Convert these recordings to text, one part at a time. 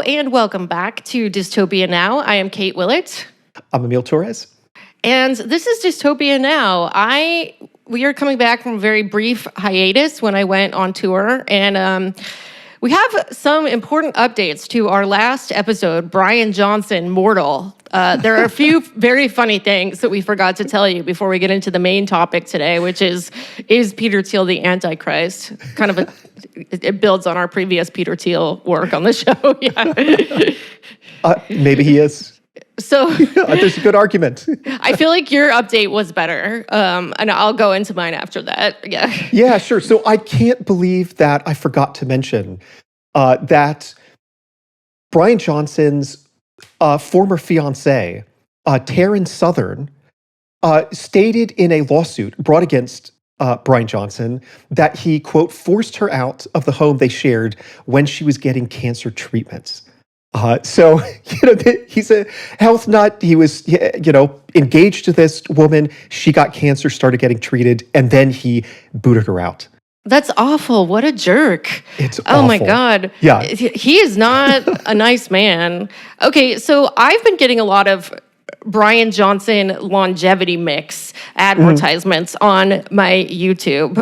and welcome back to Dystopia Now. I am Kate Willett. I'm Emil Torres. And this is Dystopia Now. We are coming back from a very brief hiatus when I went on tour, and we have some important updates to our last episode, Brian Johnson, Mortal. There are a few very funny things that we forgot to tell you before we get into the main topic today, which is Peter Thiel the Antichrist? It builds on our previous Peter Thiel work on the show. Yeah. Maybe he is. So there's a good argument. I feel like your update was better, and I'll go into mine after that. Yeah. Yeah, sure. So I can't believe that I forgot to mention that Brian Johnson's former fiancée, Taryn Southern, stated in a lawsuit brought against Brian Johnson that he, quote, forced her out of the home they shared when she was getting cancer treatments. So, he's a health nut. He was, engaged to this woman. She got cancer, started getting treated, and then he booted her out. That's awful. What a jerk. It's Oh awful. my God. Yeah. He is not a nice man. Okay, so I've been getting a lot of Brian Johnson longevity mix advertisements on my YouTube.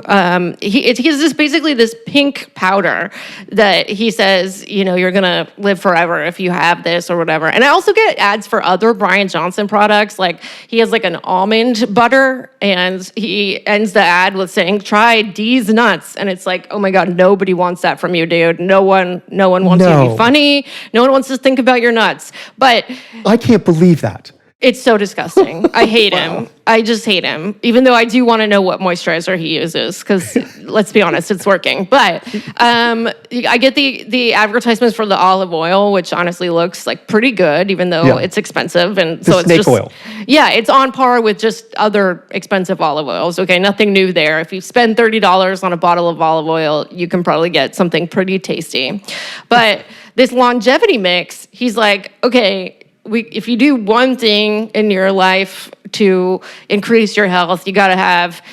He has basically this pink powder that he says, you're going to live forever if you have this or whatever. And I also get ads for other Brian Johnson products. Like he has like an almond butter and he ends the ad with saying, try D's nuts. And it's like, oh my God, nobody wants that from you, dude. No one wants you to be funny. No one wants to think about your nuts. But I can't believe that. It's so disgusting. I hate him. I just hate him. Even though I do want to know what moisturizer he uses, because let's be honest, it's working. But I get the advertisements for the olive oil, which honestly looks like pretty good, even though it's expensive. And so it's snake just oil. Yeah, it's on par with just other expensive olive oils. Okay, nothing new there. If you spend $30 on a bottle of olive oil, you can probably get something pretty tasty. But this longevity mix, he's like, okay, if you do one thing in your life to increase your health, you got to have,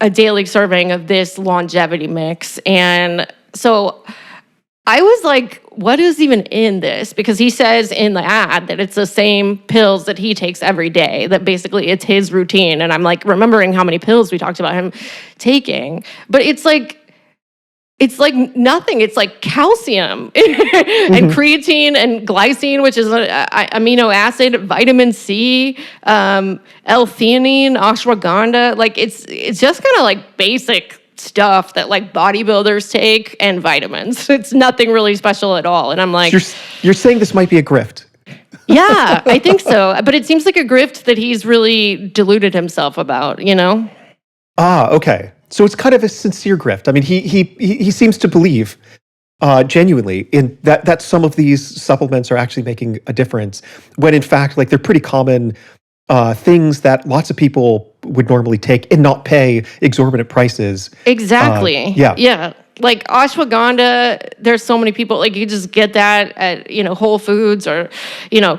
a daily serving of this longevity mix. And so I was like, what is even in this? Because he says in the ad that it's the same pills that he takes every day, that basically it's his routine. And I'm like remembering how many pills we talked about him taking. But it's like nothing. It's like calcium and creatine and glycine, which is an amino acid, vitamin C, L-theanine, ashwagandha. Like it's just kind of like basic stuff that like bodybuilders take and vitamins. It's nothing really special at all. And I'm like, you're saying this might be a grift. Yeah, I think so. But it seems like a grift that he's really deluded himself about, Okay. So it's kind of a sincere grift. I mean, he seems to believe genuinely in that some of these supplements are actually making a difference, when in fact, like they're pretty common things that lots of people would normally take and not pay exorbitant prices. Exactly. Yeah. Like ashwagandha, there's so many people, like you just get that at, Whole Foods or,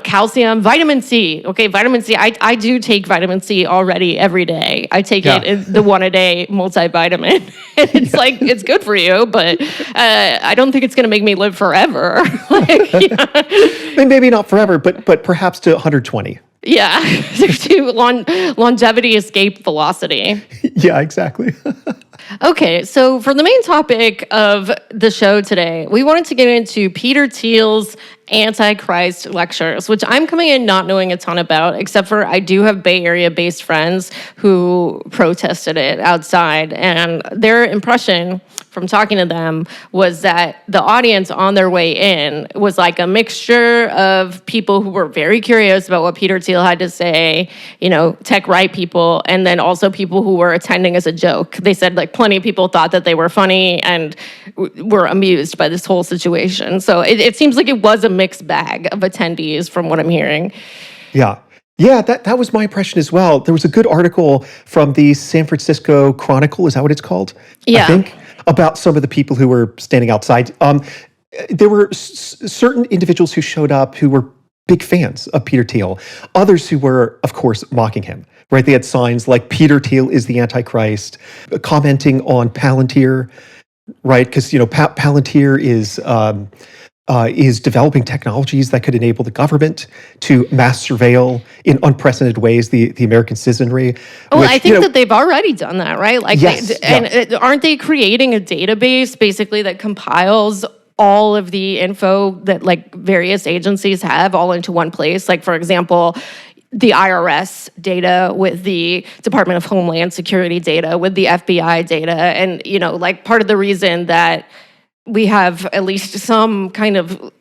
calcium, vitamin C. Okay, vitamin C. I do take vitamin C already every day. I take it in the one-a-day multivitamin. And it's like, it's good for you, but I don't think it's going to make me live forever. Maybe not forever, but perhaps to 120. Yeah, to longevity escape velocity. Yeah, exactly. Okay, so for the main topic of the show today, we wanted to get into Peter Thiel's Antichrist lectures, which I'm coming in not knowing a ton about, except for I do have Bay Area-based friends who protested it outside, and their impression from talking to them was that the audience on their way in was like a mixture of people who were very curious about what Peter Thiel had to say, tech right people, and then also people who were attending as a joke. They said like plenty of people thought that they were funny and were amused by this whole situation. So it seems like it was a mixed bag of attendees from what I'm hearing. Yeah. Yeah, that was my impression as well. There was a good article from the San Francisco Chronicle, is that what it's called? Yeah. I think, about some of the people who were standing outside. There were certain individuals who showed up who were big fans of Peter Thiel. Others who were, of course, mocking him, right? They had signs like Peter Thiel is the Antichrist, commenting on Palantir, right? Because, Palantir is is developing technologies that could enable the government to mass surveil in unprecedented ways the American citizenry. Well, which, I think that they've already done that, right? Like, Yes, aren't they creating a database basically that compiles all of the info that like various agencies have all into one place? Like, for example, the IRS data with the Department of Homeland Security data with the FBI data, and like part of the reason that we have at least some kind of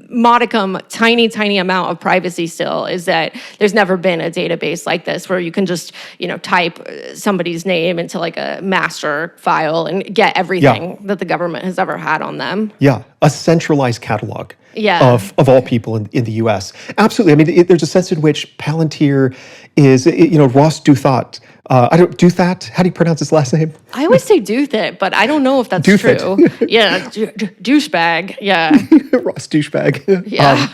modicum, tiny amount of privacy still is that there's never been a database like this where you can just, type somebody's name into like a master file and get everything that the government has ever had on them. Yeah, a centralized catalog Yeah. of all people in the U.S. Absolutely. I mean, there's a sense in which Palantir is, Ross Douthat. Douthat. How do you pronounce his last name? I always say Douthat, but I don't know if that's Douthat. true. Yeah, douchebag. Yeah. Ross douchebag. Yeah.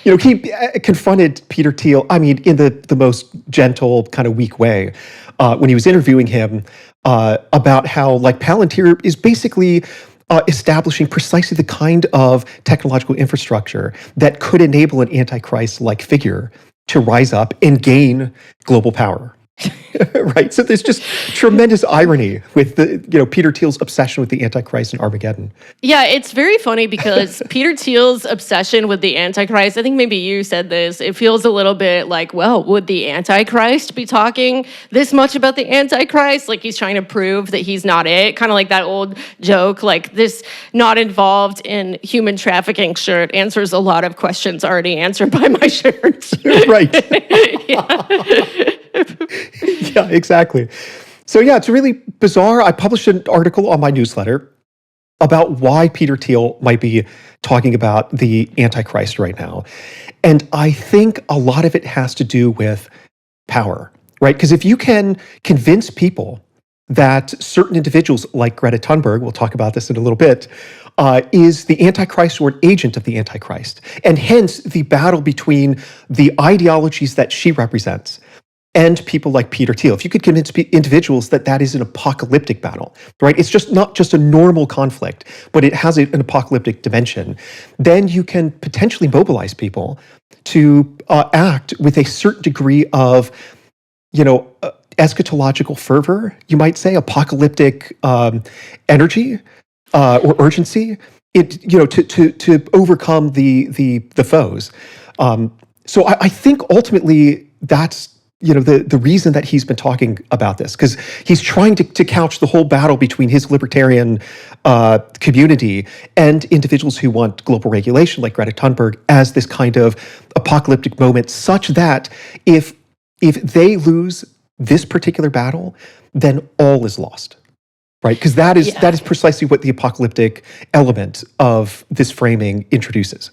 He confronted Peter Thiel, I mean, in the most gentle, kind of weak way, when he was interviewing him about how, like, Palantir is basically establishing precisely the kind of technological infrastructure that could enable an Antichrist-like figure to rise up and gain global power. Right. So there's just tremendous irony with Peter Thiel's obsession with the Antichrist and Armageddon. Yeah, it's very funny because Peter Thiel's obsession with the Antichrist, I think maybe you said this, it feels a little bit like, well, would the Antichrist be talking this much about the Antichrist? Like he's trying to prove that he's not it. Kind of like that old joke, like this not involved in human trafficking shirt answers a lot of questions already answered by my shirt. Right. Yeah, exactly. So yeah, it's really bizarre. I published an article on my newsletter about why Peter Thiel might be talking about the Antichrist right now. And I think a lot of it has to do with power, right? Because if you can convince people that certain individuals like Greta Thunberg, we'll talk about this in a little bit, is the Antichrist or an agent of the Antichrist, and hence the battle between the ideologies that she represents and people like Peter Thiel. If you could convince individuals that that is an apocalyptic battle, right? It's just not just a normal conflict, but it has an apocalyptic dimension, then you can potentially mobilize people to act with a certain degree of, eschatological fervor, you might say, apocalyptic energy or urgency, to overcome the foes. So I think ultimately that's the reason that he's been talking about this, because he's trying to couch the whole battle between his libertarian community and individuals who want global regulation like Greta Thunberg as this kind of apocalyptic moment, such that if they lose this particular battle, then all is lost. Right? Because that is precisely what the apocalyptic element of this framing introduces.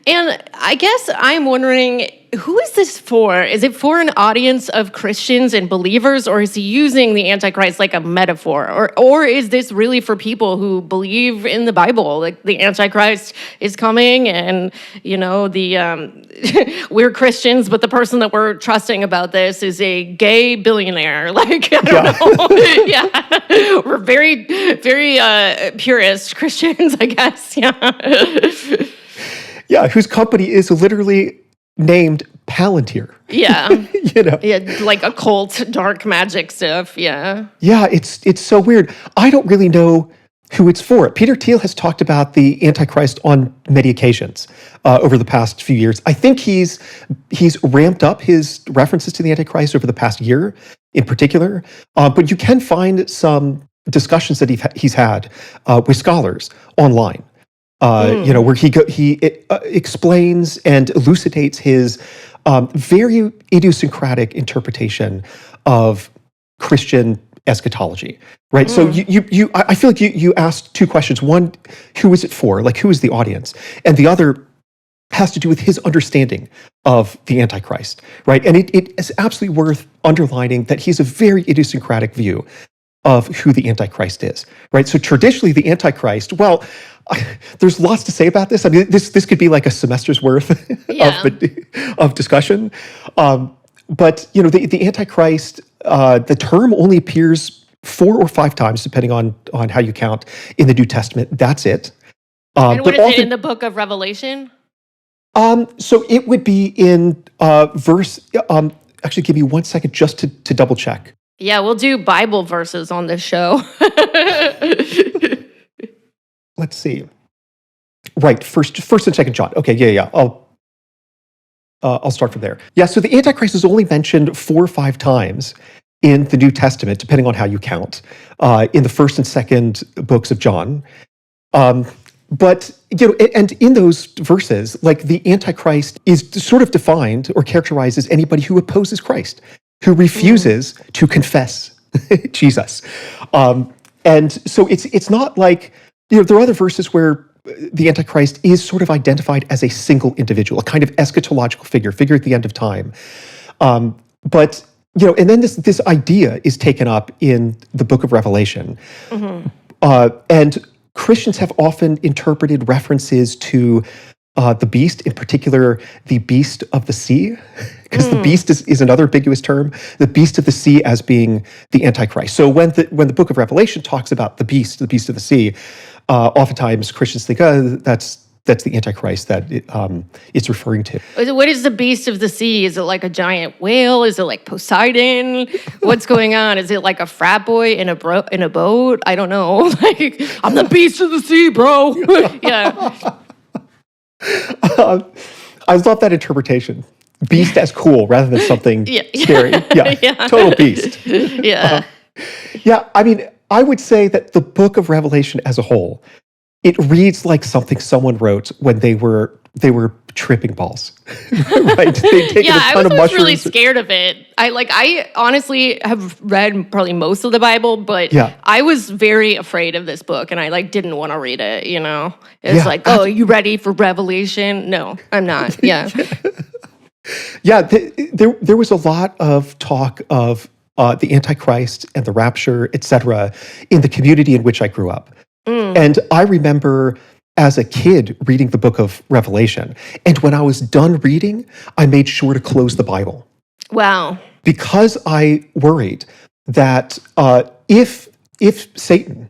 And I guess I'm wondering, who is this for? Is it for an audience of Christians and believers, or is he using the Antichrist like a metaphor? Or is this really for people who believe in the Bible? Like the Antichrist is coming and, we're Christians, but the person that we're trusting about this is a gay billionaire. Like, I don't know. Yeah. We're very, very purist Christians, I guess. Yeah. Yeah, whose company is literally named Palantir. Yeah. Yeah, like occult, dark magic stuff. Yeah. Yeah, it's so weird. I don't really know who it's for. Peter Thiel has talked about the Antichrist on many occasions over the past few years. I think he's ramped up his references to the Antichrist over the past year in particular. But you can find some discussions that he's had with scholars online. Where he explains and elucidates his very idiosyncratic interpretation of Christian eschatology, right? So I feel like you asked two questions. One, who is it for? Like, who is the audience? And the other has to do with his understanding of the Antichrist, right? And it is absolutely worth underlining that he's a very idiosyncratic view of who the Antichrist is, right? So traditionally, the Antichrist, well, there's lots to say about this. I mean, this could be like a semester's worth of discussion. But the Antichrist, the term only appears 4 or 5 times, depending on how you count, in the New Testament. That's it. And what But is it often, in the book of Revelation? so it would be in verse. Actually, give me 1 second just to double check. Yeah, we'll do Bible verses on this show. Let's see. Right, first and second John. Okay, yeah. I'll start from there. Yeah, so the Antichrist is only mentioned 4 or 5 times in the New Testament, depending on how you count, in the first and second books of John. But and in those verses, like the Antichrist is sort of defined or characterized as anybody who opposes Christ, who refuses to confess Jesus. And so it's not like there are other verses where the Antichrist is sort of identified as a single individual, a kind of eschatological figure at the end of time. But and then this idea is taken up in the book of Revelation, and Christians have often interpreted references to the beast, in particular, the beast of the sea, because the beast is another ambiguous term. The beast of the sea as being the Antichrist. So when the book of Revelation talks about the beast of the sea, oftentimes Christians think, that's the Antichrist that it's referring to. What is the beast of the sea? Is it like a giant whale? Is it like Poseidon? What's going on? Is it like a frat boy in a boat? I don't know. Like, I'm the beast of the sea, bro. Yeah. I love that interpretation. Beast as cool rather than something scary. Yeah, Yeah. Total beast. Yeah. Yeah, I mean, I would say that the book of Revelation as a whole, it reads like something someone wrote when they were tripping balls, right? They'd taken a I ton was of always really mushrooms. scared of it. I honestly have read probably most of the Bible, but Yeah. I was very afraid of this book, and I didn't want to read it. It's Yeah, like, oh, you ready for Revelation? No, I'm not. Yeah. Yeah, there was a lot of talk of the Antichrist and the rapture, etc., in the community in which I grew up. And I remember as a kid reading the book of Revelation. And when I was done reading, I made sure to close the Bible Wow. because I worried that if Satan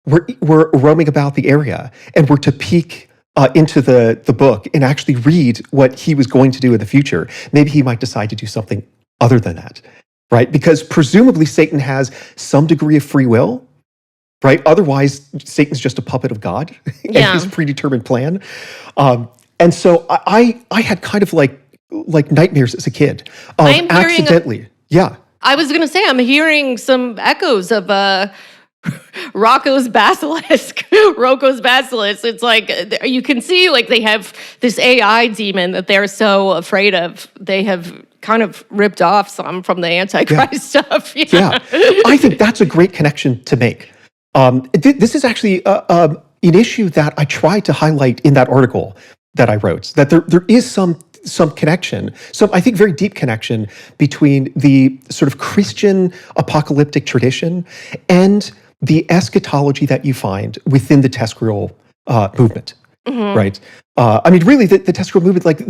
were roaming about the area and were to peek into the book and actually read what he was going to do in the future, maybe he might decide to do something other than that, right? Because presumably Satan has some degree of free will, right? Otherwise, Satan's just a puppet of God and his predetermined plan. And so I had kind of like nightmares as a kid of I'm hearing accidentally. Yeah. I was gonna say I'm hearing some echoes of Rocco's basilisk. Rocco's basilisk. It's like you can see like they have this AI demon that they're so afraid of. They have kind of ripped off some from the Antichrist stuff. Yeah. I think that's a great connection to make. This is actually an issue that I tried to highlight in that article that I wrote, that there is some connection, some, I think, very deep connection between the sort of Christian apocalyptic tradition and the eschatology that you find within the Tescreel movement, right? I mean, really, the Tescreel movement, like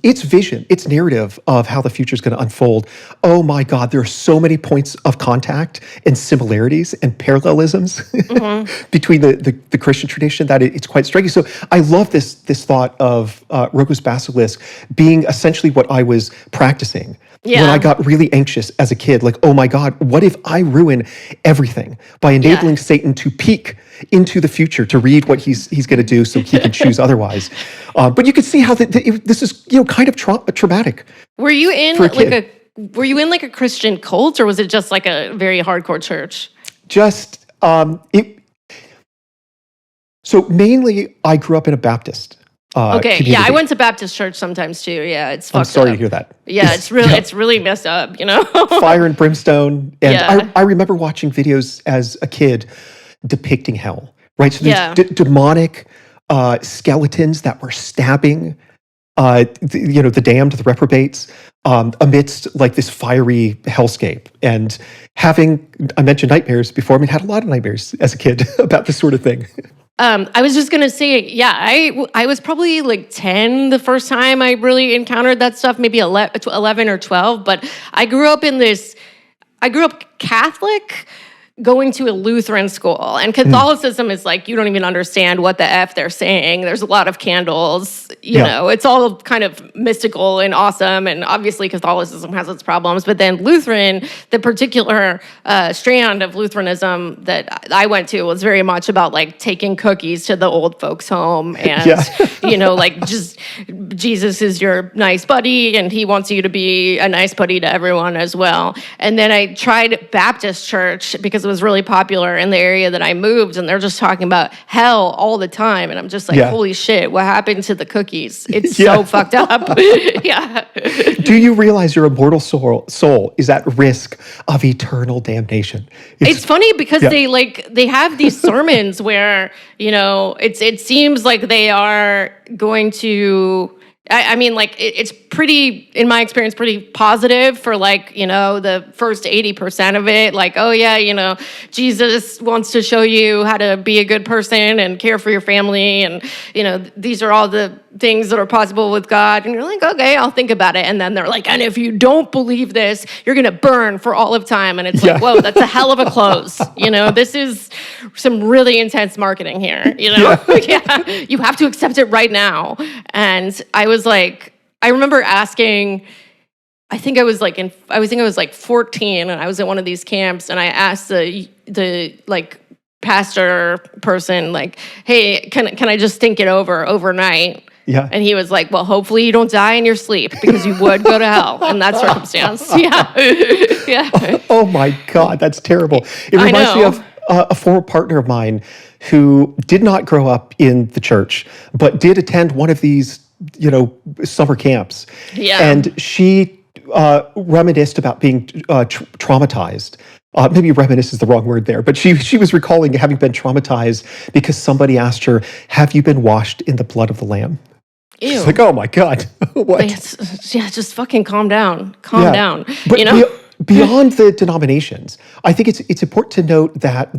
its vision, its narrative of how the future is going to unfold. Oh my God, there are so many points of contact and similarities and parallelisms between the Christian tradition that it's quite striking. So I love this thought of Rocco's basilisk being essentially what I was practicing when I got really anxious as a kid. Like, oh my God, what if I ruin everything by enabling Satan to peek into the future to read what he's going to do so he can choose otherwise? But you can see how this is kind of traumatic. Were you in for a kid. Were you in like a Christian cult, or was it just like a very hardcore church? Just so mainly I grew up in a Baptist community. I went to Baptist church sometimes too. Yeah, it's fucked I'm sorry up. to hear that. Yeah, it's really messed up, Fire and brimstone. And Yeah. I remember watching videos as a kid depicting hell, right? So there's Yeah. demonic skeletons that were stabbing the damned, the reprobates, amidst like this fiery hellscape. And I mentioned nightmares before. I mean, had a lot of nightmares as a kid about this sort of thing. I was just gonna say, I was probably like 10 the first time I really encountered that stuff, maybe 11 or 12. But I grew up Catholic, going to a Lutheran school, and Catholicism is like, you don't even understand what the F they're saying. There's a lot of candles, you know, it's all kind of mystical and awesome. And obviously Catholicism has its problems, but then Lutheran, the particular strand of Lutheranism that I went to was very much about like taking cookies to the old folks home and, you know, like just Jesus is your nice buddy and he wants you to be a nice buddy to everyone as well. And then I tried Baptist church because it was really popular in the area that I moved, and they're just talking about hell all the time, and I'm just like, holy shit, what happened to the cookies? It's so fucked up. Do you realize your immortal soul is at risk of eternal damnation? It's funny because they have these sermons where, you know, it seems like they are going to, I mean, like, it's pretty, in my experience, pretty positive for, like, you know, the first 80% of it. Like, oh, yeah, you know, Jesus wants to show you how to be a good person and care for your family. And, you know, these are all the things that are possible with God. And you're like, okay, I'll think about it. And then they're like, and if you don't believe this, you're going to burn for all of time. And it's like, whoa, that's a hell of a close. You know, this is some really intense marketing here, you know? You have to accept it right now. And I was like, I remember asking, I think I was like 14, and I was at one of these camps, and I asked the like pastor person, like, hey, can I just think it over overnight? Yeah. And he was like, well, hopefully you don't die in your sleep, because you would go to hell in that circumstance. Oh my God, that's terrible. It reminds me of a former partner of mine who did not grow up in the church, but did attend one of these, you know, summer camps. And she reminisced about being traumatized. Maybe reminisce is the wrong word there, but she was recalling having been traumatized because somebody asked her, have you been washed in the blood of the Lamb? Ew. She's like, oh my God. What? Just fucking calm down. Calm down. But you know? Beyond the denominations, I think it's important to note that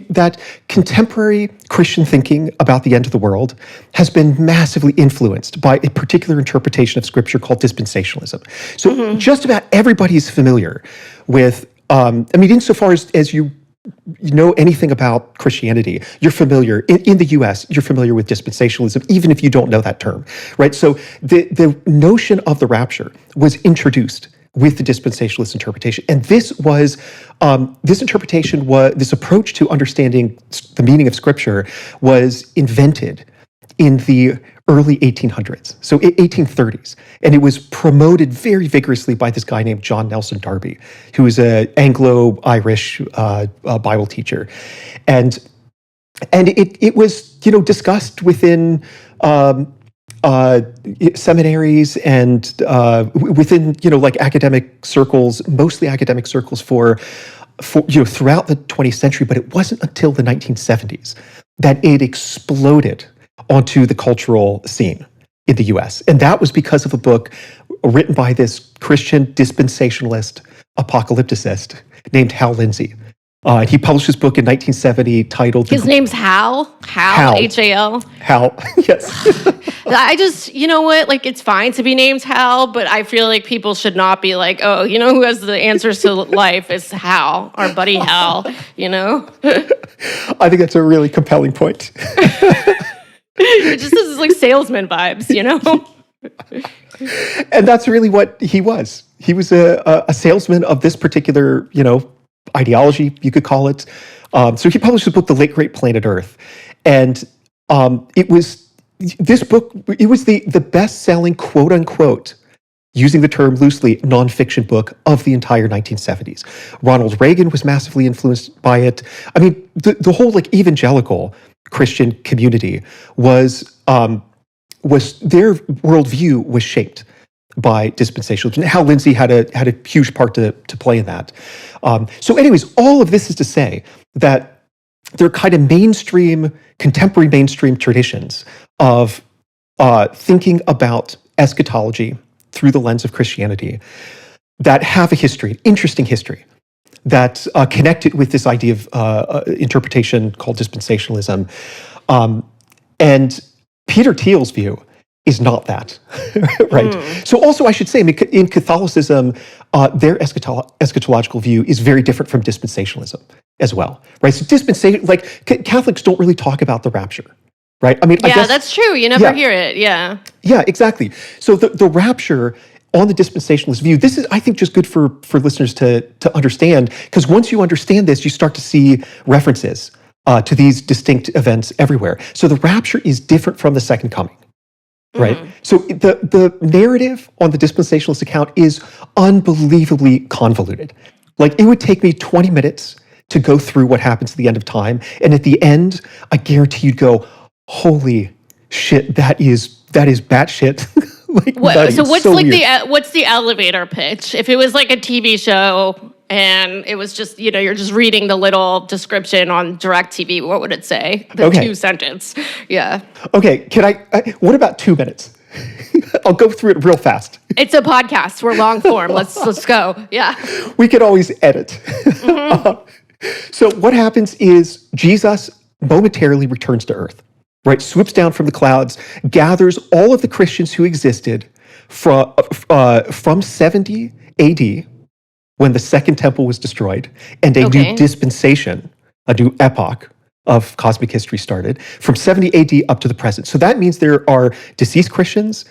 that contemporary Christian thinking about the end of the world has been massively influenced by a particular interpretation of Scripture called dispensationalism. So just about everybody is familiar with, I mean, insofar as you know anything about Christianity, you're familiar, in the US, you're familiar with dispensationalism, even if you don't know that term, right? So the notion of the rapture was introduced with the dispensationalist interpretation. And this was, this approach to understanding the meaning of Scripture was invented in the early 1800s, so 1830s. And it was promoted very vigorously by this guy named John Nelson Darby, who was an Anglo-Irish Bible teacher. And it was, you know, discussed within seminaries and within, you know, like academic circles, mostly academic circles for you know, throughout the 20th century. But it wasn't until the 1970s that it exploded onto the cultural scene in the US. And that was because of a book written by this Christian dispensationalist apocalypticist named Hal Lindsey. He published this book in 1970 titled... His name's Hal? Hal, H-A-L? Hal, yes. I just, you know what, like, it's fine to be named Hal, but I feel like people should not be like, oh, you know who has the answers to life? It's Hal, our buddy Hal, you know? I think that's a really compelling point. It just is like salesman vibes, you know? And that's really what he was. He was a salesman of this particular, you know, ideology, you could call it. So he published the book, The Late Great Planet Earth. And it was the best-selling, quote unquote, using the term loosely, nonfiction book of the entire 1970s. Ronald Reagan was massively influenced by it. I mean, the whole like evangelical Christian community was their worldview was shaped by dispensationalism. Hal Lindsey had a huge part to play in that. So anyways, all of this is to say that there are kind of contemporary mainstream traditions of thinking about eschatology through the lens of Christianity that have a history, an interesting history, that's connected with this idea of interpretation called dispensationalism. And Peter Thiel's view is not that, right? So also I should say, I mean, in Catholicism, their eschatological view is very different from dispensationalism as well, right? So Catholics don't really talk about the rapture, right? I mean, I guess, that's true. You never hear it. Yeah. Yeah, exactly. So the rapture on the dispensationalist view, this is, I think, just good for listeners to understand, because once you understand this, you start to see references to these distinct events everywhere. So the rapture is different from the second coming. Right. So the narrative on the dispensationalist account is unbelievably convoluted. Like, it would take me 20 minutes to go through what happens at the end of time. And at the end, I guarantee you'd go, holy shit, that is batshit. What's the elevator pitch? If it was like a TV show and it was just, you're just reading the little description on DirecTV, what would it say? The 2-sentence. Yeah. Okay, what about 2 minutes? I'll go through it real fast. It's a podcast. We're long form. Let's go. Yeah. We could always edit. So what happens is Jesus momentarily returns to earth, right? Swoops down from the clouds, gathers all of the Christians who existed from 70 AD, when the Second Temple was destroyed, and a new dispensation, a new epoch of cosmic history started, from 70 AD up to the present. So that means there are deceased Christians,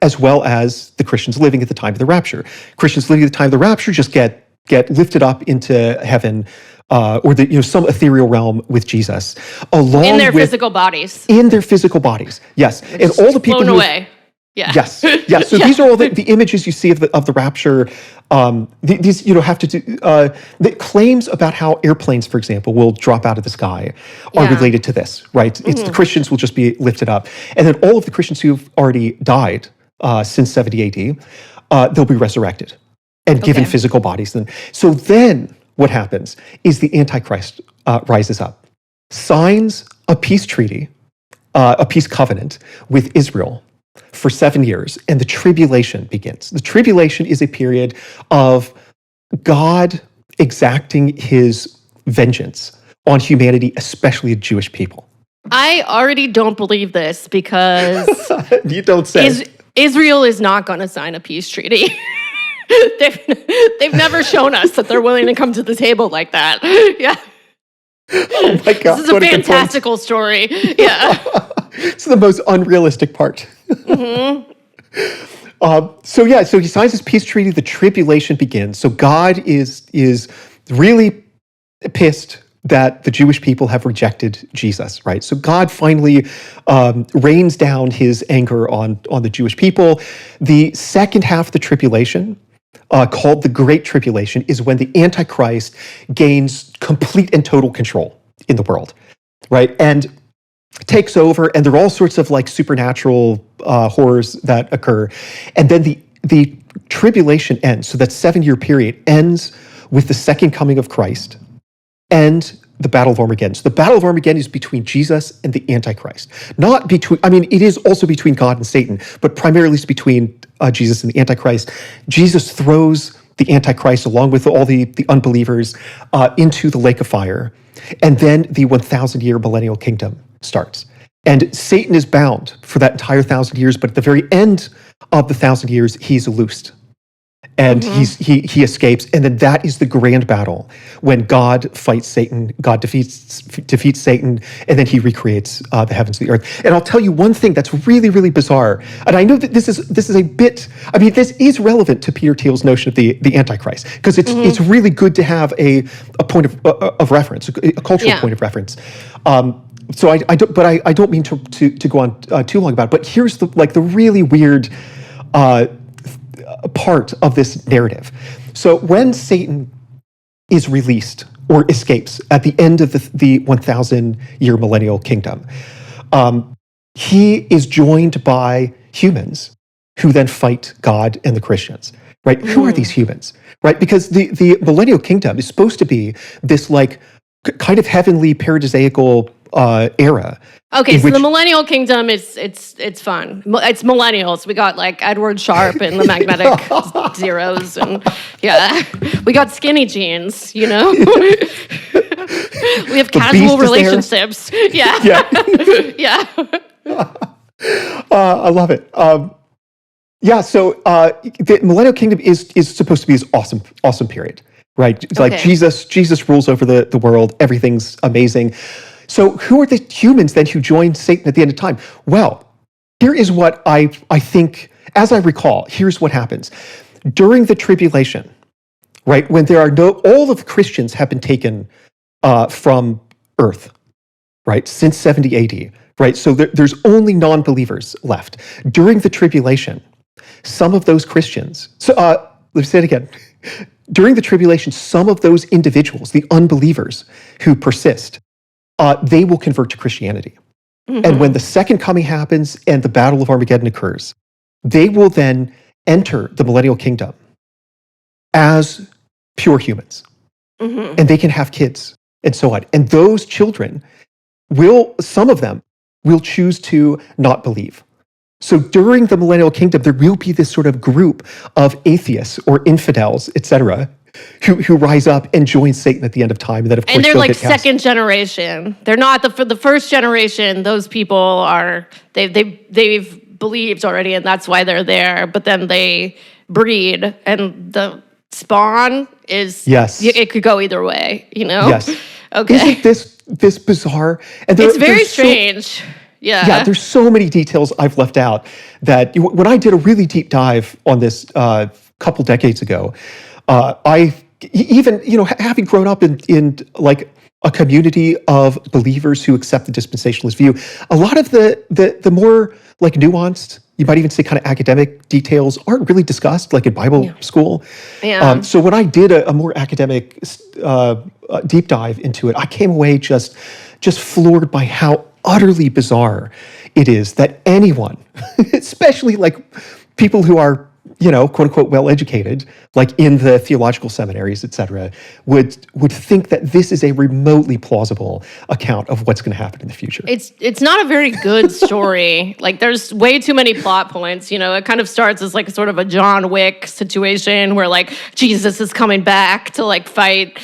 as well as the Christians living at the time of the rapture. Christians living at the time of the rapture just get lifted up into heaven, or some ethereal realm with Jesus, in their physical bodies. In their physical bodies, yes. And all the people blown away. Yeah. Yes. Yes. So these are all the images you see of the rapture. These have to do the claims about how airplanes, for example, will drop out of the sky are related to this, right? It's the Christians will just be lifted up, and then all of the Christians who've already died since 70 AD, they'll be resurrected and given physical bodies. So then what happens is the Antichrist rises up, signs a peace treaty, a peace covenant with Israel for 7 years, and the tribulation begins. The tribulation is a period of God exacting his vengeance on humanity, especially the Jewish people. I already don't believe this because you don't say. Israel is not going to sign a peace treaty. They've never shown us that they're willing to come to the table like that. Yeah. Oh my God. This is a fantastical story. Yeah. It's the most unrealistic part. So he signs this peace treaty. The tribulation begins. So God is really pissed that the Jewish people have rejected Jesus, right? So God finally rains down his anger on the Jewish people. The second half of the tribulation, called the Great Tribulation, is when the Antichrist gains complete and total control in the world, right? And takes over, and there are all sorts of like supernatural horrors that occur. And then the tribulation ends. So that 7-year period ends with the second coming of Christ and the Battle of Armageddon. So the Battle of Armageddon is between Jesus and the Antichrist. Not between, I mean, it is also between God and Satan, but primarily it's between Jesus and the Antichrist. Jesus throws the Antichrist, along with all the unbelievers, into the lake of fire. And then the 1,000-year millennial kingdom starts. And Satan is bound for that entire 1,000 years, but at the very end of the 1,000 years, he's loosed. And he escapes, and then that is the grand battle when God fights Satan, God defeats Satan, and then he recreates the heavens and the earth. And I'll tell you one thing that's really, really bizarre, and I know that this is a bit. I mean, this is relevant to Peter Thiel's notion of the Antichrist, because it's really good to have a point of reference, a cultural point of reference. So I don't mean to go on too long about it. But here's the really weird part of this narrative. So when Satan is released or escapes at the end of the 1,000-year millennial kingdom, he is joined by humans who then fight God and the Christians, right? Who are these humans, right? Because the millennial kingdom is supposed to be this like kind of heavenly paradisaical era. Okay, so the millennial kingdom is it's fun. It's millennials. We got like Edward Sharpe and the magnetic zeros, and we got skinny jeans. We have casual relationships. Yeah. I love it. Yeah, so the millennial kingdom is supposed to be this awesome period, right? It's like Okay. Jesus rules over the world. Everything's amazing. So who are the humans then who join Satan at the end of time? Well, here is what I think, as I recall, here's what happens. During the tribulation, right, when there are all of the Christians have been taken from earth, right, since 70 AD, right? So there's only non-believers left. During the tribulation, some of those Christians, let's say it again. During the tribulation, some of those individuals, the unbelievers who persist, they will convert to Christianity. And when the second coming happens and the Battle of Armageddon occurs, they will then enter the millennial kingdom as pure humans. And they can have kids and so on. And those children some of them will choose to not believe. So during the millennial kingdom, there will be this sort of group of atheists or infidels, etc., who rise up and join Satan at the end of time, and then of course they're they'll like get cast. second generation. They're not for the first generation. Those people are they've believed already, and that's why they're there. But then they breed, and the spawn is it could go either way. Yes. Okay. Isn't this bizarre? And It's very strange. Yeah, there's so many details I've left out that when I did a really deep dive on this couple decades ago, I even, having grown up in like a community of believers who accept the dispensationalist view, a lot of the more like nuanced, you might even say kind of academic details aren't really discussed like in Bible school. Yeah. So when I did a more academic deep dive into it, I came away just floored by how utterly bizarre it is that anyone, especially like people who are, quote unquote, well-educated, like in the theological seminaries, et cetera, would think that this is a remotely plausible account of what's going to happen in the future. It's not a very good story. Like there's way too many plot points. It kind of starts as like sort of a John Wick situation where like Jesus is coming back to like fight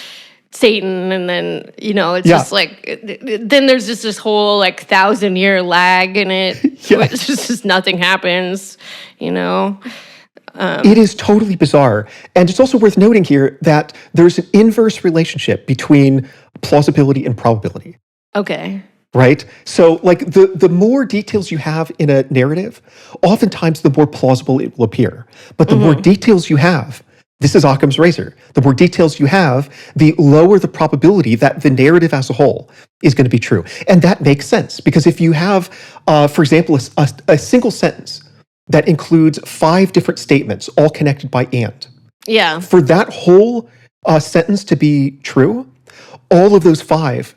Satan, and then it's just like then there's just this whole like 1,000-year lag in it. It's just nothing happens. It is totally bizarre. And it's also worth noting here that there's an inverse relationship between plausibility and probability. Okay. Right? So like the more details you have in a narrative, oftentimes the more plausible it will appear. But the more details you have, this is Occam's razor, the more details you have, the lower the probability that the narrative as a whole is going to be true. And that makes sense because if you have, for example, a single sentence that includes 5 different statements, all connected by and. Yeah. For that whole sentence to be true, all of those 5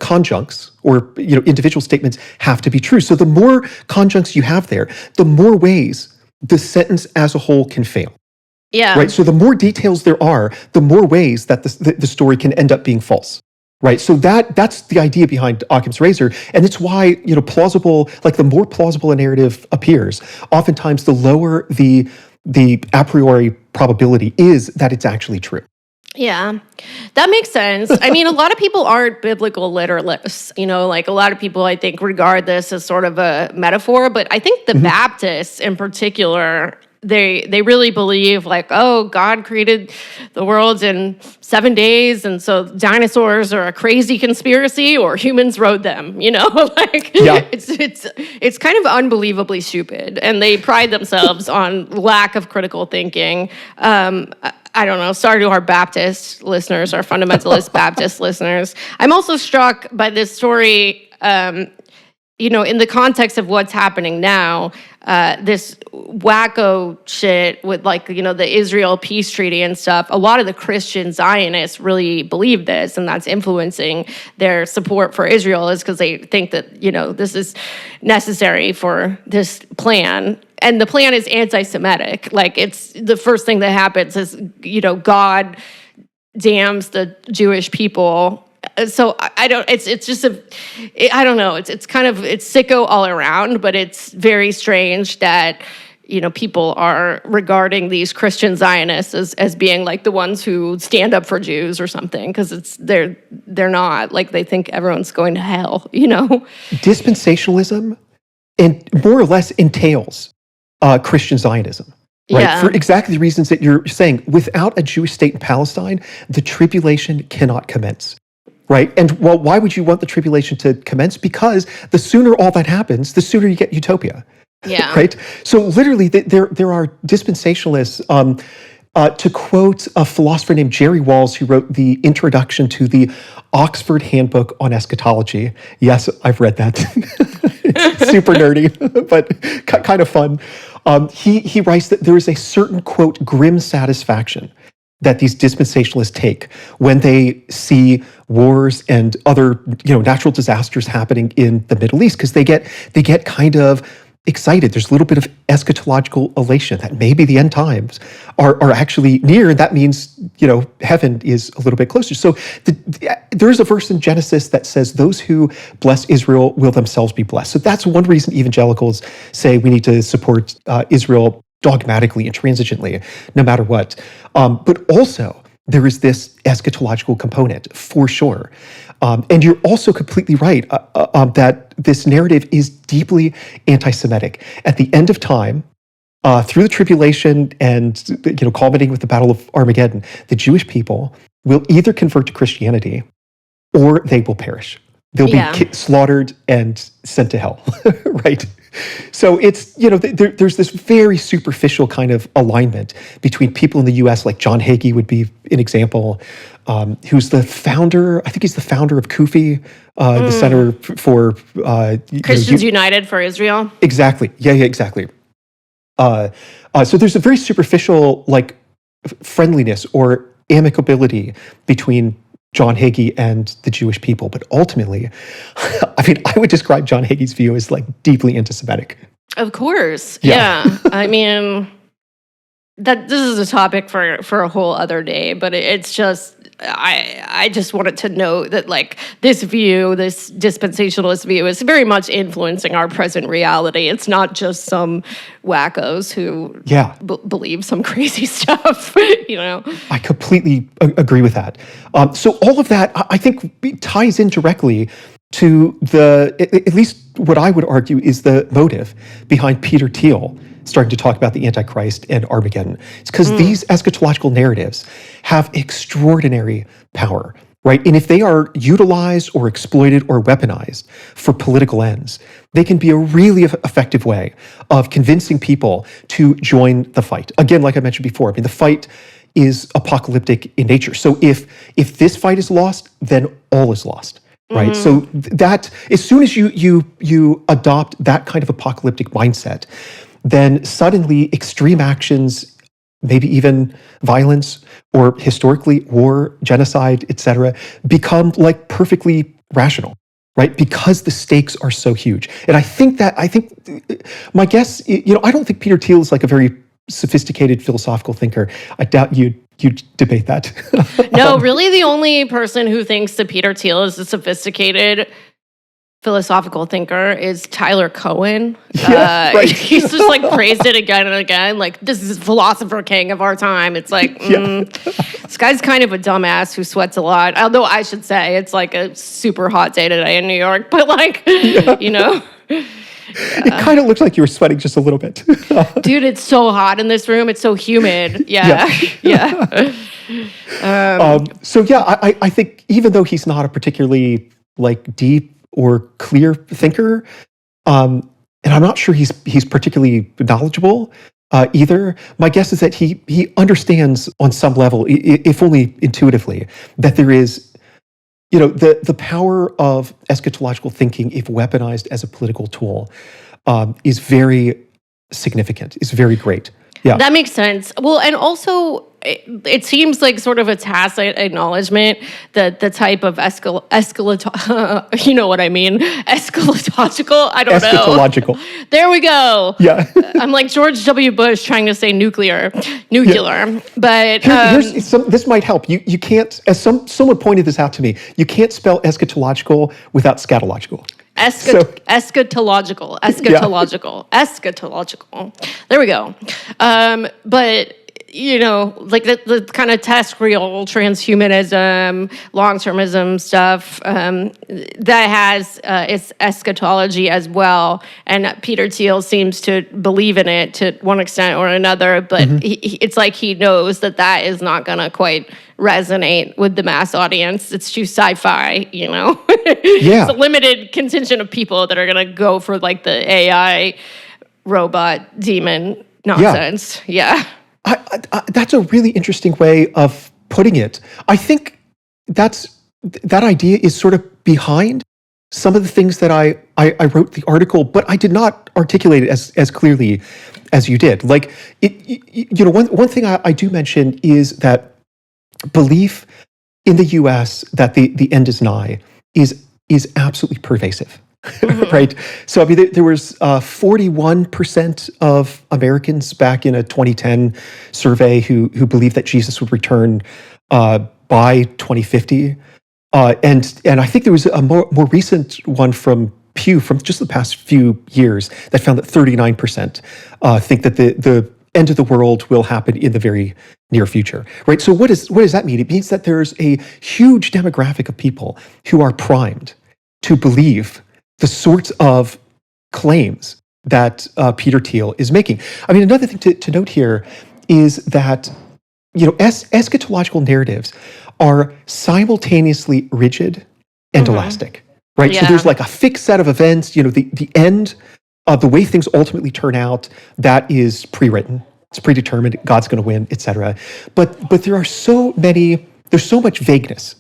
conjuncts or individual statements have to be true. So the more conjuncts you have there, the more ways the sentence as a whole can fail. Yeah. Right. So the more details there are, the more ways that the story can end up being false. Right. So that's the idea behind Occam's razor. And it's why, plausible, like the more plausible a narrative appears, oftentimes the lower the a priori probability is that it's actually true. Yeah, that makes sense. I mean, a lot of people aren't biblical literalists. Like a lot of people, I think, regard this as sort of a metaphor. But I think the Baptists in particular, they really believe like, oh, God created the world in 7 days, and so dinosaurs are a crazy conspiracy, or humans rode them. It's kind of unbelievably stupid, and they pride themselves on lack of critical thinking. I don't know. Sorry to our Baptist listeners, our fundamentalist Baptist listeners. I'm also struck by this story. In the context of what's happening now, this wacko shit with the Israel peace treaty and stuff, a lot of the Christian Zionists really believe this, and that's influencing their support for Israel is because they think that, this is necessary for this plan. And the plan is anti-Semitic. Like it's the first thing that happens is, God damns the Jewish people. So I don't. It's just I don't know. It's kind of sicko all around. But it's very strange that people are regarding these Christian Zionists as being like the ones who stand up for Jews or something, because they're not. Like they think everyone's going to hell. Dispensationalism and more or less entails Christian Zionism. Right, Yeah. for exactly the reasons that you're saying. Without a Jewish state in Palestine, the tribulation cannot commence. Right, and well, why would you want the tribulation to commence? Because the sooner all that happens, the sooner you get utopia. Yeah. Right. So literally, there are dispensationalists. To quote a philosopher named Jerry Walls, who wrote the introduction to the Oxford Handbook on Eschatology. Yes, I've read that. It's super nerdy, but kind of fun. He writes that there is a certain, quote, grim satisfaction that these dispensationalists take when they see wars and other, natural disasters happening in the Middle East, because they get kind of excited. There's a little bit of eschatological elation that maybe the end times are actually near, and that means heaven is a little bit closer. So there is a verse in Genesis that says, "Those who bless Israel will themselves be blessed." So that's one reason evangelicals say we need to support Israel dogmatically, intransigently, no matter what. But also, there is this eschatological component for sure. And you're also completely right that this narrative is deeply anti-Semitic. At the end of time, through the tribulation and culminating with the Battle of Armageddon, the Jewish people will either convert to Christianity or they will perish. They'll be slaughtered and sent to hell, right? So it's, there's this very superficial kind of alignment between people in the U.S., like John Hagee would be an example, who's the founder, I think he's the founder of CUFI, the Center for... Christians United for Israel. Exactly. Yeah, exactly. So there's a very superficial, friendliness or amicability between John Hagee and the Jewish people. But ultimately, I would describe John Hagee's view as deeply anti-Semitic. Of course. Yeah. I mean, this is a topic for a whole other day, but it's just, I just wanted to note that this view, this dispensationalist view, is very much influencing our present reality. It's not just some wackos who believe some crazy stuff, I completely agree with that. So all of that, I think, ties in directly to at least what I would argue is the motive behind Peter Thiel starting to talk about the Antichrist and Armageddon. It's because these eschatological narratives have extraordinary power, right? And if they are utilized or exploited or weaponized for political ends, they can be a really effective way of convincing people to join the fight. Again, like I mentioned before, the fight is apocalyptic in nature. So if this fight is lost, then all is lost. Right. So that as soon as you adopt that kind of apocalyptic mindset, then suddenly extreme actions, maybe even violence, or historically war, genocide, etc., become perfectly rational, right? Because the stakes are so huge. And I think my guess, I don't think Peter Thiel is a very sophisticated philosophical thinker. I doubt you'd debate that. No, really, the only person who thinks that Peter Thiel is a sophisticated philosophical thinker is Tyler Cohen. Right. He's just praised it again and again. This is philosopher king of our time. It's this guy's kind of a dumbass who sweats a lot. Although I should say it's a super hot day today in New York. But It kind of looks like you were sweating just a little bit. Dude, it's so hot in this room. It's so humid. Yeah. I think even though he's not a particularly deep or clear thinker, and I'm not sure he's particularly knowledgeable either, my guess is that he understands on some level, if only intuitively, that there is the power of eschatological thinking, if weaponized as a political tool, is very significant, is very great. Yeah. That makes sense. Well, and also, it seems like sort of a tacit acknowledgement that the type of you know what I mean? Eschatological? I don't know. Eschatological. There we go. Yeah. I'm like George W. Bush trying to say nuclear. Yeah. But this might help. You can't, as someone pointed this out to me, you can't spell eschatological without scatological. Eschatological. There we go. But like the kind of terrestrial transhumanism, long-termism stuff that has its eschatology as well. And Peter Thiel seems to believe in it to one extent or another, but it's like he knows that is not going to quite resonate with the mass audience. It's too sci-fi, Yeah. It's a limited contingent of people that are going to go for like the AI robot demon nonsense. Yeah. That's a really interesting way of putting it. I think that idea is sort of behind some of the things that I wrote the article, but I did not articulate it as clearly as you did. Like, one thing I do mention is that belief in the U.S. that the end is nigh is absolutely pervasive. Right. So, I mean, there was 41% of Americans back in a 2010 survey who believed that Jesus would return by 2050. And I think there was a more recent one from Pew from just the past few years that found that 39% think that the end of the world will happen in the very near future. Right. So what does that mean? It means that there's a huge demographic of people who are primed to believe the sorts of claims that Peter Thiel is making. I mean, another thing to note here is that eschatological narratives are simultaneously rigid and elastic, right? Yeah. So there's like a fixed set of events. The end of the way things ultimately turn out, that is pre-written. It's predetermined. God's going to win, etc. But there's so much vagueness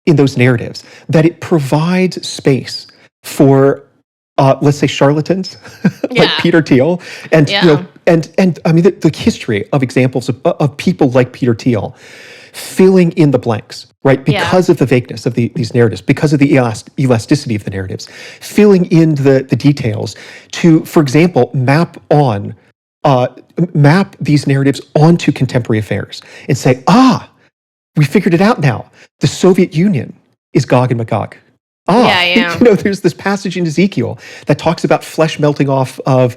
in those narratives that it provides space for, let's say, charlatans like Peter Thiel, and and I mean the history of examples of people like Peter Thiel filling in the blanks, right? Because of the vagueness of these narratives, because of the elasticity of the narratives, filling in the details to, for example, map these narratives onto contemporary affairs and say, we figured it out now. The Soviet Union is Gog and Magog. There's this passage in Ezekiel that talks about flesh melting off of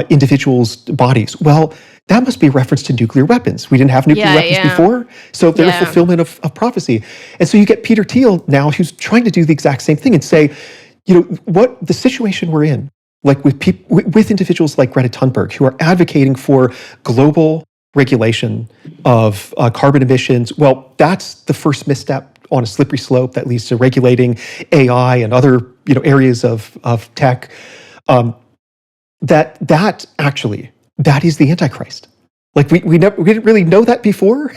individuals' bodies. Well, that must be a reference to nuclear weapons. We didn't have nuclear weapons before, so they're a fulfillment of prophecy. And so you get Peter Thiel now who's trying to do the exact same thing and say, what the situation we're in, like with individuals like Greta Thunberg, who are advocating for global regulation of carbon emissions. Well, that's the first misstep on a slippery slope that leads to regulating AI and other areas of tech. That is the Antichrist. Like we didn't really know that before,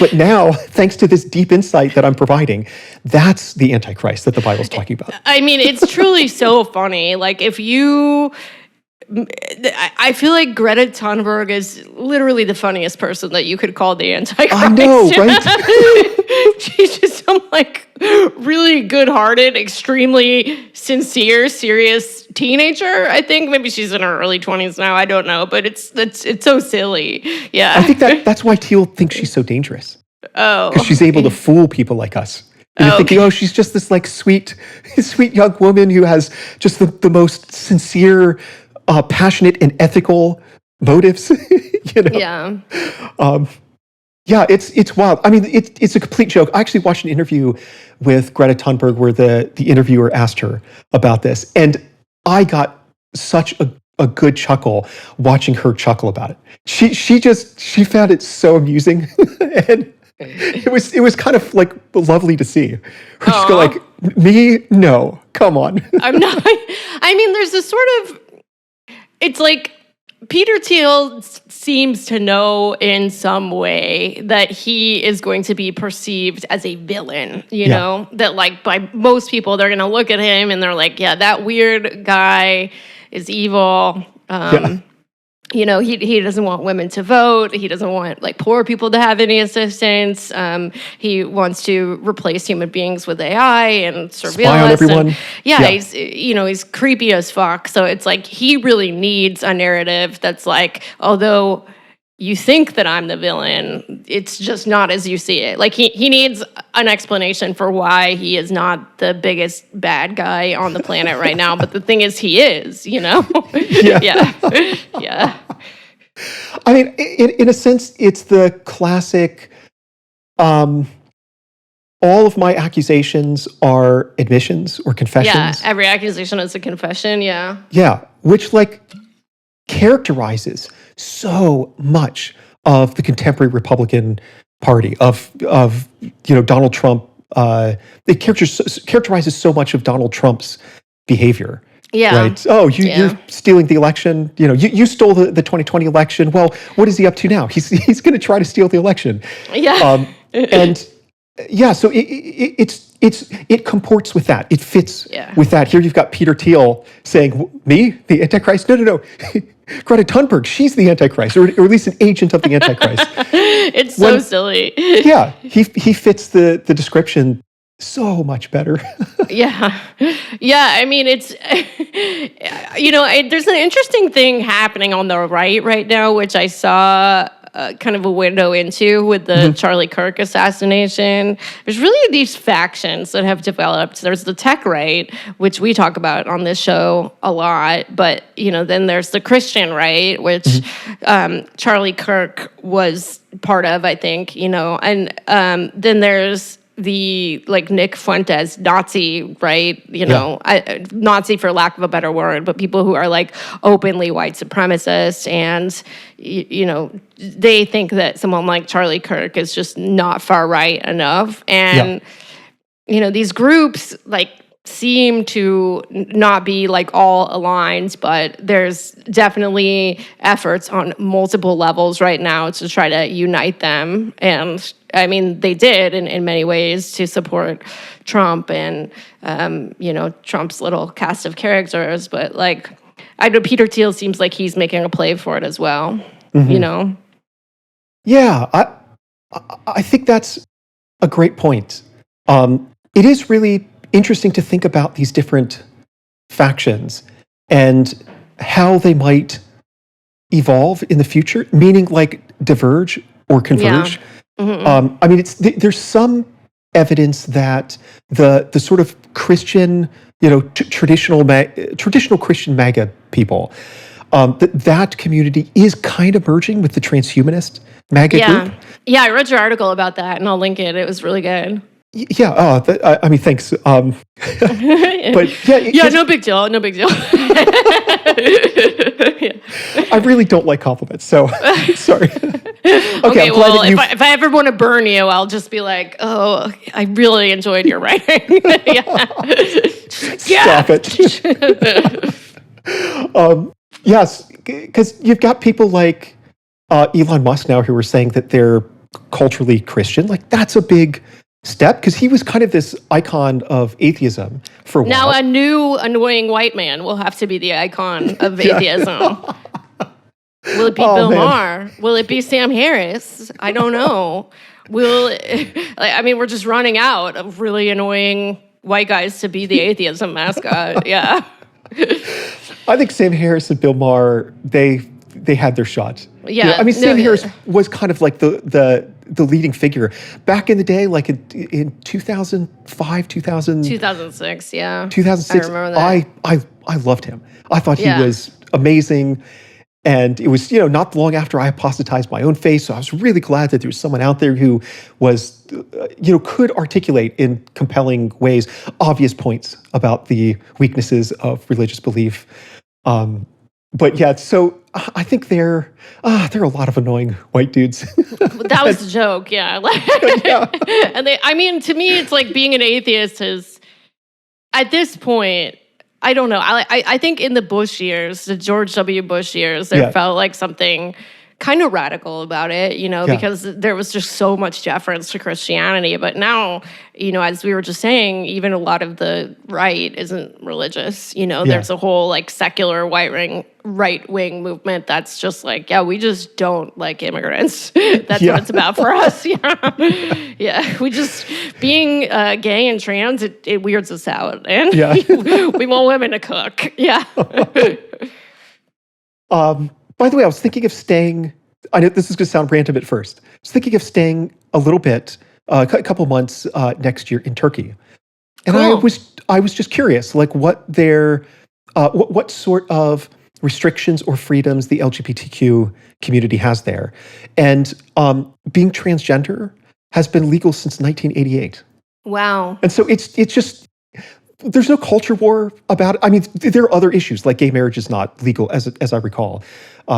but now, thanks to this deep insight that I'm providing, that's the Antichrist that the Bible's talking about. I mean, it's truly so funny. Like I feel like Greta Thunberg is literally the funniest person that you could call the Antichrist. I know, right? She's just some like really good-hearted, extremely sincere, serious teenager. I think maybe she's in her early 20s now. I don't know, but it's so silly. Yeah, I think that's why Thiel thinks she's so dangerous. Oh, because she's able to fool people like us. Thinking, she's just this like sweet young woman who has just the most sincere, passionate and ethical motives. Yeah. It's wild. I mean, it's a complete joke. I actually watched an interview with Greta Thunberg where the interviewer asked her about this, and I got such a good chuckle watching her chuckle about it. She found it so amusing, and it was kind of like lovely to see. Her just go like, me? No, come on. I'm not. I mean, there's this sort of. It's like Peter Thiel seems to know in some way that he is going to be perceived as a villain, you know, that like by most people, they're going to look at him and they're like, yeah, that weird guy is evil. He doesn't want women to vote. He doesn't want like poor people to have any assistance. He wants to replace human beings with AI and surveillance. Spy on everyone. He's creepy as fuck. So it's like he really needs a narrative that's like, although you think that I'm the villain, it's just not as you see it. Like he needs an explanation for why he is not the biggest bad guy on the planet right now. But the thing is, he is, Yeah. I mean, in a sense, it's the classic. All of my accusations are admissions or Yeah, confessions. every accusation is a confession. Yeah. Yeah, which like characterizes so much of the contemporary Republican Party of Donald Trump. It characterizes so much of Donald Trump's behavior. Yeah. Right. Oh, you're Yeah. stealing the election. You stole the 2020 election. Well, what is he up to now? He's going to try to steal the election. Yeah. And yeah, so it comports with that. It fits Yeah. with that. Here you've got Peter Thiel saying, "Me, the Antichrist? No. Greta Thunberg, she's the Antichrist, or at least an agent of the Antichrist." It's so silly. Yeah, he fits the description so much better. Yeah. Yeah. I mean, it's, there's an interesting thing happening on the right now, which I saw kind of a window into with the Charlie Kirk assassination. There's really these factions that have developed. There's the tech right, which we talk about on this show a lot, but, then there's the Christian right, which Charlie Kirk was part of, I think, and then there's the Nick Fuentes Nazi, right? Nazi for lack of a better word, but people who are openly white supremacists, and they think that someone like Charlie Kirk is just not far right enough, and these groups seem to not be all aligned, but there's definitely efforts on multiple levels right now to try to unite them. And I mean, they did in many ways to support Trump and, Trump's little cast of characters. But I know Peter Thiel seems like he's making a play for it as well, Yeah, I think that's a great point. It is really interesting to think about these different factions and how they might evolve in the future, meaning diverge or converge. Yeah. I mean, there's some evidence that the sort of Christian, traditional Christian MAGA people, that community is kind of merging with the transhumanist MAGA group. Yeah, I read your article about that, and I'll link it. It was really good. Yeah. I mean, thanks. But yeah, no big deal. No big deal. I really don't like compliments, so sorry. Okay, well, if I ever want to burn you, I'll just be like, "Oh, I really enjoyed your writing." Stop it. Yes, because you've got people like Elon Musk now who are saying that they're culturally Christian. That's a big step, because he was kind of this icon of atheism for a while. Now a new annoying white man will have to be the icon of atheism. Will it be Bill Maher? Will it be Sam Harris? I don't know. We're just running out of really annoying white guys to be the atheism mascot. Yeah. I think Sam Harris and Bill Maher, they had their shot. Yeah. Sam Harris was kind of the leading figure back in the day, in 2005, 2006, yeah. 2006. I remember that. I loved him. I thought he was amazing. And it was, not long after I apostatized my own faith. So I was really glad that there was someone out there who was, could articulate in compelling ways obvious points about the weaknesses of religious belief. But yeah, so I think there are a lot of annoying white dudes. That was the joke, yeah. And to me, it's like being an atheist is, at this point, I don't know. I think in the Bush years, the George W. Bush years, there felt like something kind of radical about it, because there was just so much deference to Christianity. But now, as we were just saying, even a lot of the right isn't religious. There's a whole secular right-wing movement that's just we just don't like immigrants. That's what it's about for us. Yeah. We just, being gay and trans, it weirds us out. And we want women to cook. Yeah. By the way, I was thinking of staying, I know this is going to sound random at first. I was thinking of staying a little bit, a couple months next year in Turkey. And cool. I was just curious, what their, what sort of restrictions or freedoms the LGBTQ community has there. And being transgender has been legal since 1988. Wow. And so it's just, there's no culture war about it. I mean, there are other issues, like gay marriage is not legal, as I recall.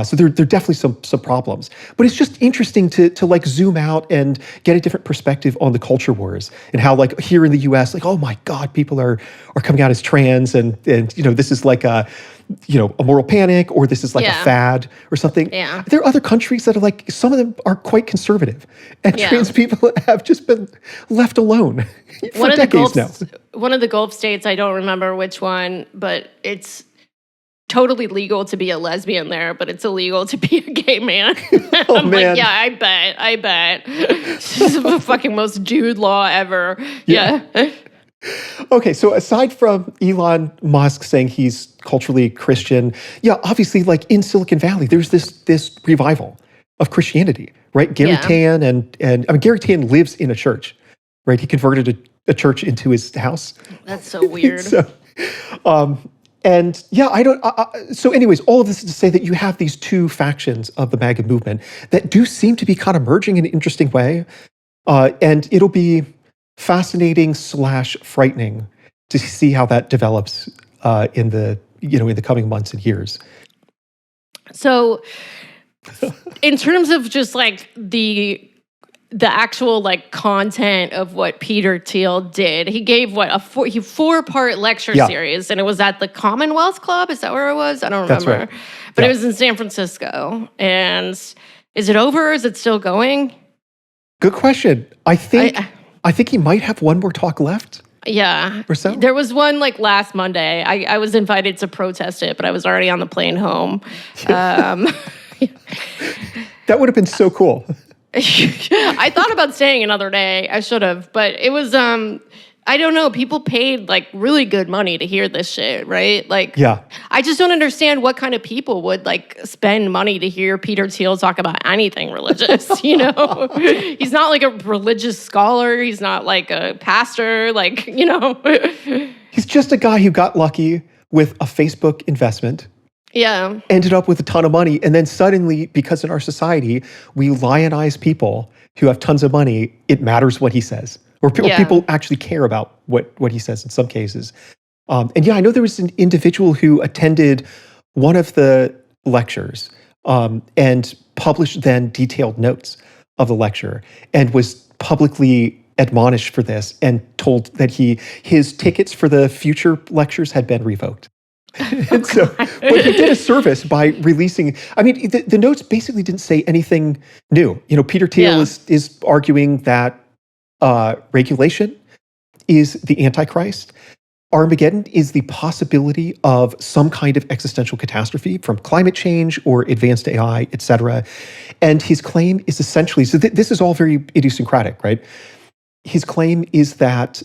So there are definitely some problems. But it's just interesting to like zoom out and get a different perspective on the culture wars and how, like, here in the US, like, oh my God, people are coming out as trans, and this is like a moral panic, or this is like a fad or something. Yeah. There are other countries that are like, some of them are quite conservative, and trans people have just been left alone for decades now. One of the Gulf states, I don't remember which one, but it's totally legal to be a lesbian there, but it's illegal to be a gay man. Oh, man. Like, yeah, I bet. This is the fucking most dude law ever. Yeah. Okay, so aside from Elon Musk saying he's culturally Christian, obviously, like in Silicon Valley, there's this revival of Christianity, right? Gary Tan and I mean, Gary Tan lives in a church, right? He converted a church into his house. That's so weird. So anyways, all of this is to say that you have these two factions of the MAGA movement that do seem to be kind of merging in an interesting way. And it'll be fascinating / frightening to see how that develops in the coming months and years. So in terms of just like the actual like content of what Peter Thiel did, he gave a 4-part lecture series, and it was at the Commonwealth Club. Is that where it was? I don't remember. That's right. But it was in San Francisco. And is it over? Is it still going? Good question. I think he might have one more talk left. Yeah. Or so? There was one like last Monday. I was invited to protest it, but I was already on the plane home. That would have been so cool. I thought about staying another day. I should have, but it was I don't know, people paid like really good money to hear this shit, right? Like, I just don't understand what kind of people would like spend money to hear Peter Thiel talk about anything religious, He's not like a religious scholar, he's not like a pastor, like, He's just a guy who got lucky with a Facebook investment. Yeah. Ended up with a ton of money. And then suddenly, because in our society, we lionize people who have tons of money, it matters what he says. Or people actually care about what he says in some cases. I know there was an individual who attended one of the lectures and published then detailed notes of the lecture and was publicly admonished for this and told that his tickets for the future lectures had been revoked. And but he did a service by releasing. I mean, the notes basically didn't say anything new. Peter Thiel is arguing that regulation is the Antichrist. Armageddon is the possibility of some kind of existential catastrophe from climate change or advanced AI, et cetera. And his claim is essentially, so this is all very idiosyncratic, right? His claim is that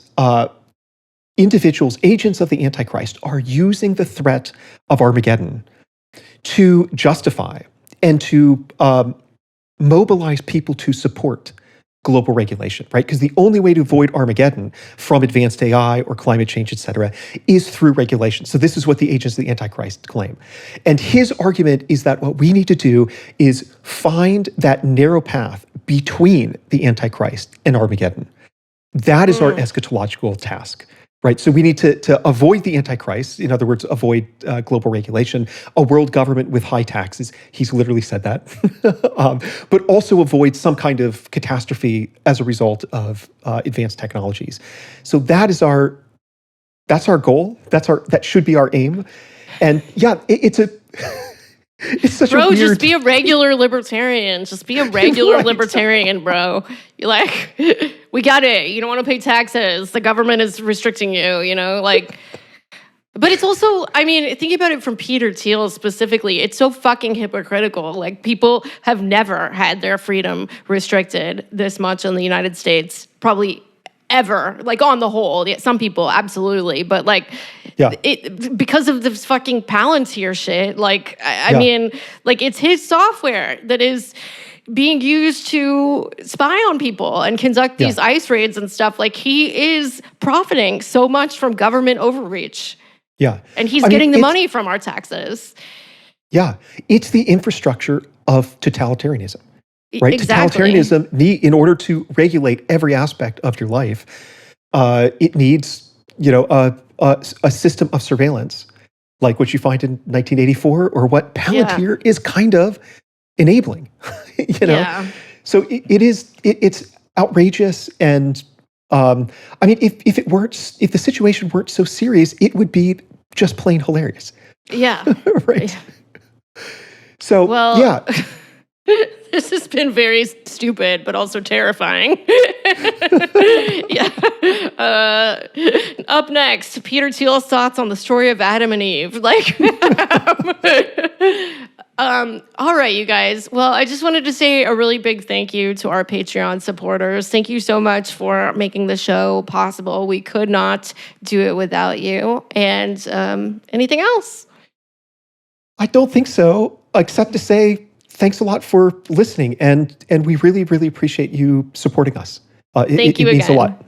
individuals, agents of the Antichrist, are using the threat of Armageddon to justify and to mobilize people to support global regulation, right? Because the only way to avoid Armageddon from advanced AI or climate change, et cetera, is through regulation. So this is what the agents of the Antichrist claim. And his argument is that what we need to do is find that narrow path between the Antichrist and Armageddon. That is our eschatological task. Right, so we need to avoid the Antichrist, in other words, avoid global regulation, a world government with high taxes. He's literally said that, but also avoid some kind of catastrophe as a result of advanced technologies. So that's our goal. That should be our aim. And it's such a weird... just be a regular libertarian. Just be a regular libertarian, bro. You're like, we got it. You don't want to pay taxes. The government is restricting you, But it's also, I mean, thinking about it from Peter Thiel specifically, it's so fucking hypocritical. Like, people have never had their freedom restricted this much in the United States, probably ever, like on the whole. Some people, absolutely. But like, because of this fucking Palantir shit, like, I mean, like, it's his software that is being used to spy on people and conduct these ICE raids and stuff. Like, he is profiting so much from government overreach. Yeah. And he's getting the money from our taxes. Yeah, it's the infrastructure of totalitarianism, right? Exactly. Totalitarianism, in order to regulate every aspect of your life, it needs, a system of surveillance, like what you find in 1984, or what Yeah. Palantir is kind of enabling. Yeah. So it's outrageous, and I mean, if the situation weren't so serious, it would be just plain hilarious, Yeah. right? So Well, yeah. this has been very stupid, but also terrifying. Yeah. Up next, Peter Thiel's thoughts on the story of Adam and Eve. All right, you guys. Well, I just wanted to say a really big thank you to our Patreon supporters. Thank you so much for making the show possible. We could not do it without you. And anything else? I don't think so, except to say thanks a lot for listening, and we really, really appreciate you supporting us. Thank you It means a again. lot.